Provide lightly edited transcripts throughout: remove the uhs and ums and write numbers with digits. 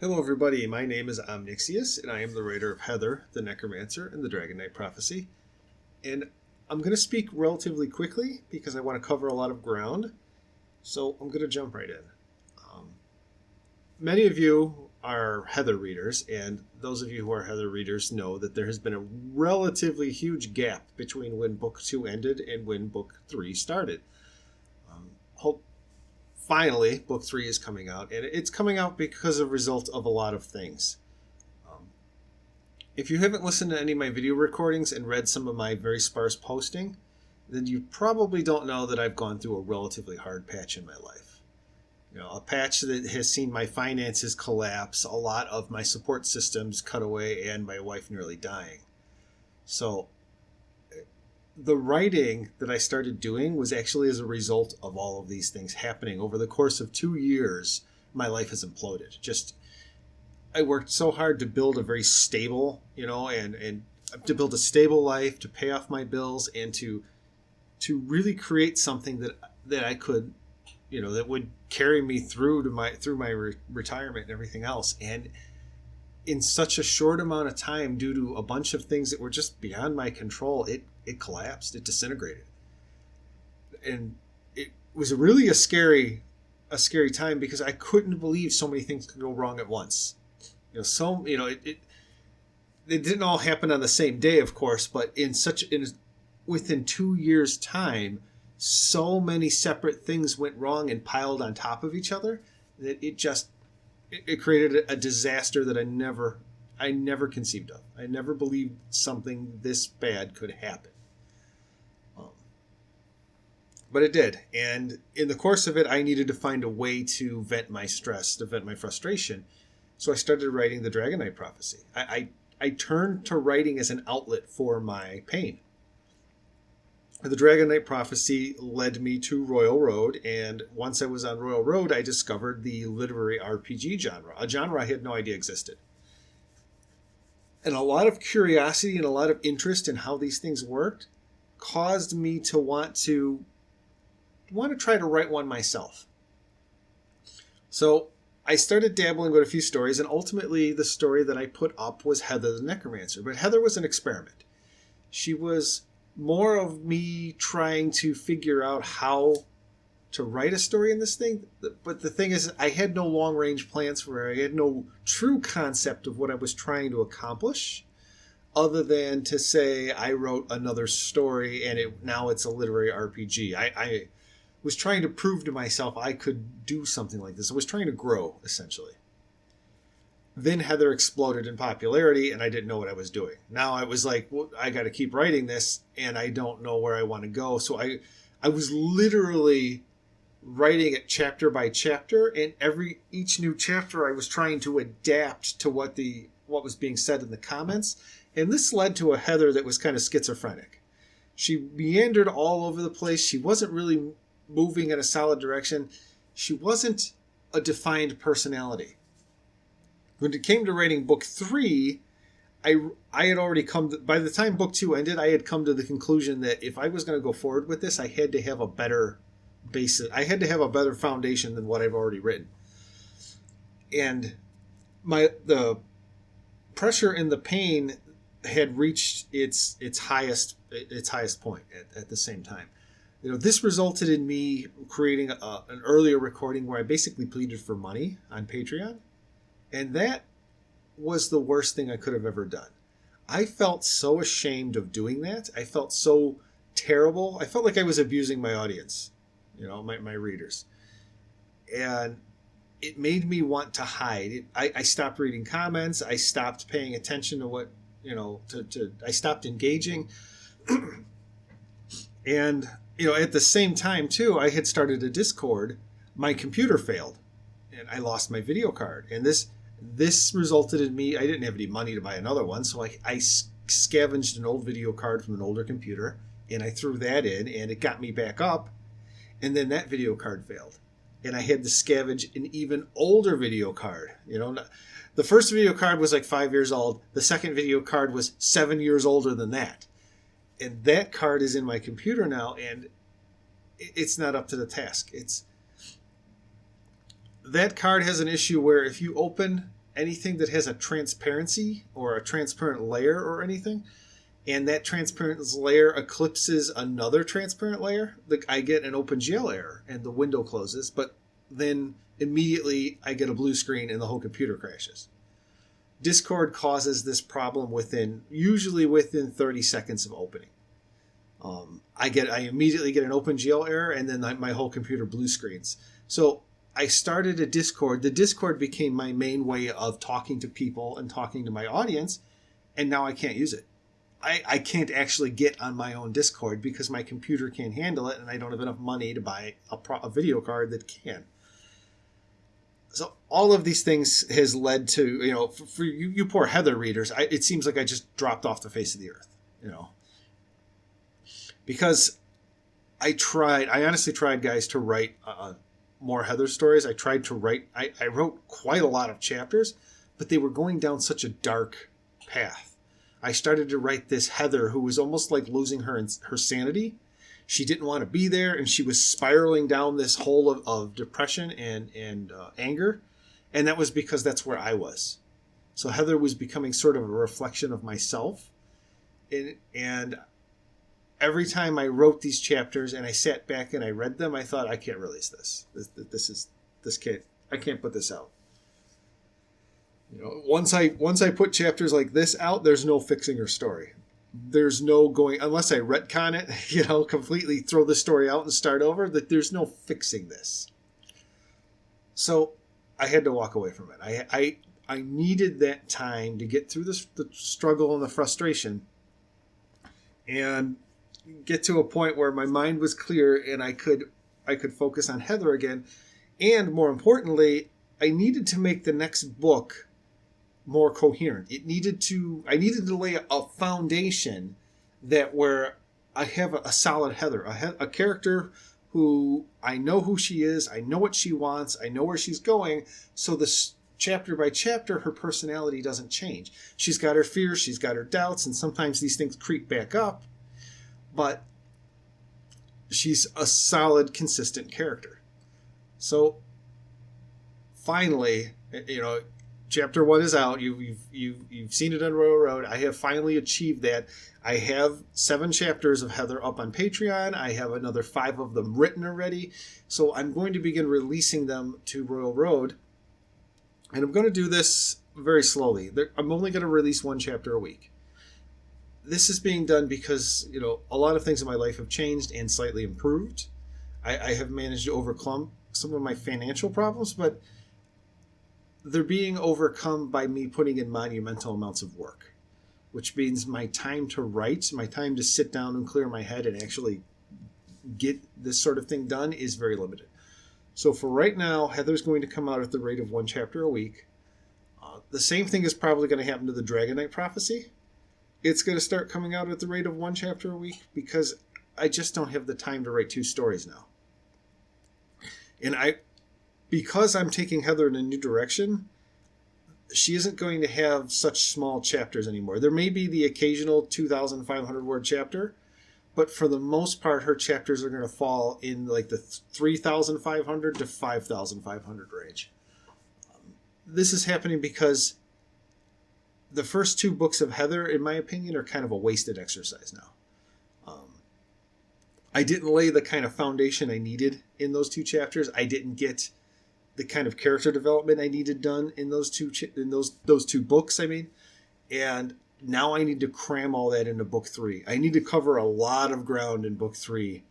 Hello, everybody. My name is Omnixius, and I am the writer of Heather, the Necromancer, and the Dragon Knight Prophecy. And I'm going to speak relatively quickly because I want to cover a lot of ground. So I'm going to jump right in. Um, Many of you are Heather readers, and those of you who are Heather readers know that there has been a relatively huge gap between when Book 2 ended and when Book 3 started. Hope Finally, Book 3 is coming out, and it's coming out because of a result of a lot of things. Um, if you haven't listened to any of my video recordings and read some of my very sparse posting, then you probably don't know that I've gone through a relatively hard patch in my life. A patch that has seen my finances collapse, a lot of my support systems cut away, and my wife nearly dying. So the writing that I started doing was actually as a result of all of these things happening. Over the course of 2 years, my life has imploded. I worked so hard to build a very stable, and to build a stable life, to pay off my bills, and to really create something that I could, that would carry me through my retirement and everything else. And in such a short amount of time, due to a bunch of things that were just beyond my control, it collapsed, it disintegrated. And it was really a scary time because I couldn't believe so many things could go wrong at once. It didn't all happen on the same day, of course, but within 2 years' time, so many separate things went wrong and piled on top of each other that it created a disaster that I never conceived of. I never believed something this bad could happen. But it did. And in the course of it, I needed to find a way to vent my stress, to vent my frustration. So I started writing the Dragon Knight Prophecy. I turned to writing as an outlet for my pain. The Dragon Knight Prophecy led me to Royal Road, and once I was on Royal Road, I discovered the literary RPG genre, a genre I had no idea existed. And a lot of curiosity and a lot of interest in how these things worked caused me to want to try to write one myself. So I started dabbling with a few stories, and ultimately the story that I put up was Heather the Necromancer. But Heather was an experiment. She was more of me trying to figure out how to write a story in this thing. But the thing is, I had no long-range plans for her. I had no true concept of what I was trying to accomplish, other than to say I wrote another story and now it's a literary RPG. I was trying to prove to myself I could do something like this. I was trying to grow, essentially. Then Heather exploded in popularity, and I didn't know what I was doing. Now I was like, well, I got to keep writing this, and I don't know where I want to go. So I was literally writing it chapter by chapter, and each new chapter I was trying to adapt to what was being said in the comments. And this led to a Heather that was kind of schizophrenic. She meandered all over the place. She wasn't really moving in a solid direction. She wasn't a defined personality. When it came to writing Book 3, I had already by the time Book 2 ended, I had come to the conclusion that if I was going to go forward with this, I had to have a better basis. I had to have a better foundation than what I've already written. And the pressure and the pain had reached its highest point at the same time. This resulted in me creating an earlier recording where I basically pleaded for money on Patreon. And that was the worst thing I could have ever done. I felt so ashamed of doing that. I felt so terrible. I felt like I was abusing my audience, my readers. And it made me want to hide. I stopped reading comments. I stopped paying attention to what, I stopped engaging. And, at the same time, too, I had started a Discord. My computer failed, and I lost my video card. And this resulted in me, I didn't have any money to buy another one, so I scavenged an old video card from an older computer, and I threw that in, and it got me back up, and then that video card failed. And I had to scavenge an even older video card. The first video card was like 5 years old. The second video card was 7 years older than that. And that card is in my computer now, and it's not up to the task. That card has an issue where if you open anything that has a transparency or a transparent layer or anything, and that transparent layer eclipses another transparent layer, I get an OpenGL error and the window closes, but then immediately I get a blue screen and the whole computer crashes. Discord causes this problem usually within 30 seconds of opening. I immediately get an OpenGL error, and then my whole computer blue screens. So I started a Discord. The Discord became my main way of talking to people and talking to my audience, and now I can't use it. I can't actually get on my own Discord because my computer can't handle it, and I don't have enough money to buy a video card that can. So all of these things has led to, for you poor Heather readers, it seems like I just dropped off the face of the earth, because I honestly tried, guys, to write more Heather stories. I tried to write, I wrote quite a lot of chapters, but they were going down such a dark path. I started to write this Heather who was almost like losing her sanity. She didn't want to be there, and she was spiraling down this hole of depression and anger. And that was because that's where I was. So Heather was becoming sort of a reflection of myself. And every time I wrote these chapters and I sat back and I read them, I thought, I can't release this. I can't put this out. Once I put chapters like this out, there's no fixing her story. There's no going, unless I retcon it, completely throw the story out and start over, that there's no fixing this. So I had to walk away from it. I needed that time to get through the struggle and the frustration and get to a point where my mind was clear and I could focus on Heather again. And more importantly, I needed to make the next book more coherent. I needed to lay a foundation that where I have a solid Heather, a character who I know who she is, I know what she wants, I know where she's going. So this chapter by chapter, her personality doesn't change. She's got her fears, she's got her doubts, and sometimes these things creep back up. But she's a solid, consistent character. So finally, Chapter 1 is out. You've seen it on Royal Road. I have finally achieved that. I have 7 chapters of Heather up on Patreon. I have another 5 of them written already. So I'm going to begin releasing them to Royal Road. And I'm going to do this very slowly. I'm only going to release 1 chapter a week. This is being done because, a lot of things in my life have changed and slightly improved. I have managed to overcome some of my financial problems, but they're being overcome by me putting in monumental amounts of work, which means my time to write, my time to sit down and clear my head and actually get this sort of thing done is very limited. So for right now, Heather's going to come out at the rate of 1 chapter a week. The same thing is probably going to happen to the Dragon Knight Prophecy. It's going to start coming out at the rate of 1 chapter a week because I just don't have the time to write 2 stories now. And because I'm taking Heather in a new direction, she isn't going to have such small chapters anymore. There may be the occasional 2,500 word chapter, but for the most part, her chapters are going to fall in like the 3,500 to 5,500 range. This is happening because the first 2 books of Heather, in my opinion, are kind of a wasted exercise now. I didn't lay the kind of foundation I needed in those 2 chapters. I didn't get the kind of character development I needed done in those two books. And now I need to cram all that into book 3. I need to cover a lot of ground in book 3.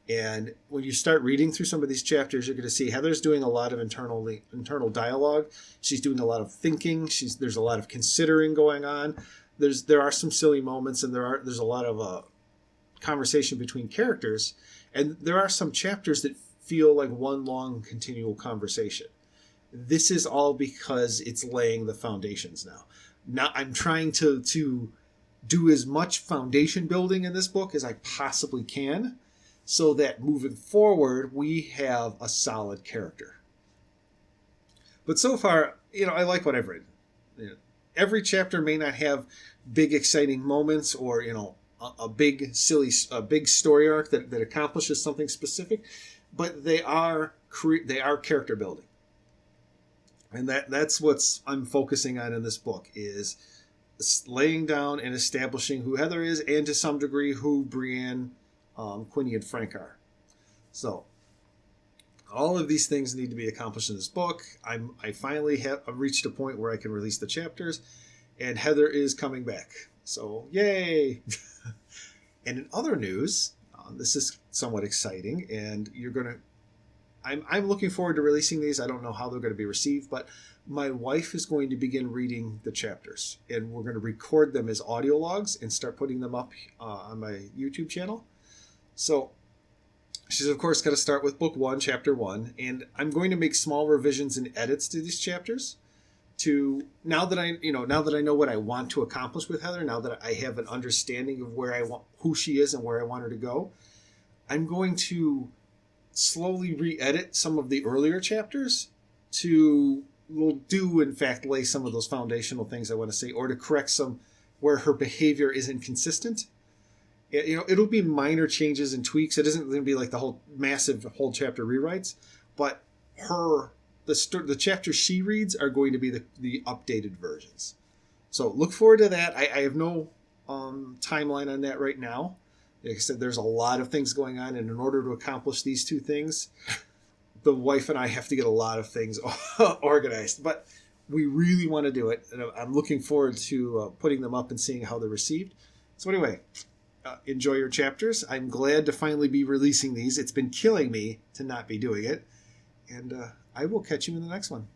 And when you start reading through some of these chapters, you're going to see Heather's doing a lot of internal dialogue. She's doing a lot of thinking. There's a lot of considering going on. There are some silly moments, and there's a lot of conversation between characters, and there are some chapters that feel like one long continual conversation. This is all because it's laying the foundations now. Now I'm trying to do as much foundation building in this book as I possibly can so that moving forward we have a solid character. But so far, I like what I've written. Every chapter may not have big exciting moments or a big story arc that accomplishes something specific, but they are character building. And that's what's I'm focusing on in this book is laying down and establishing who Heather is, and to some degree who Brienne, Quinny, and Frank are. So all of these things need to be accomplished in this book. I finally have reached a point where I can release the chapters, and Heather is coming back. So yay! And in other news, this is somewhat exciting, and you're gonna. I'm looking forward to releasing these. I don't know how they're going to be received, but my wife is going to begin reading the chapters, and we're going to record them as audio logs and start putting them up on my YouTube channel. So she's of course going to start with book 1, chapter 1, and I'm going to make small revisions and edits to these chapters. To now that I know what I want to accomplish with Heather, now that I have an understanding of where I want, who she is, and where I want her to go, I'm going to slowly re-edit some of the earlier chapters to in fact lay some of those foundational things I want to say, or to correct some where her behavior is inconsistent. It'll be minor changes and tweaks. It isn't going to be like the whole chapter rewrites, but the chapters she reads are going to be the updated versions. So look forward to that. I have no timeline on that right now. Like I said, there's a lot of things going on, and in order to accomplish these two things, the wife and I have to get a lot of things organized. But we really want to do it, and I'm looking forward to putting them up and seeing how they're received. So anyway, enjoy your chapters. I'm glad to finally be releasing these. It's been killing me to not be doing it, and I will catch you in the next one.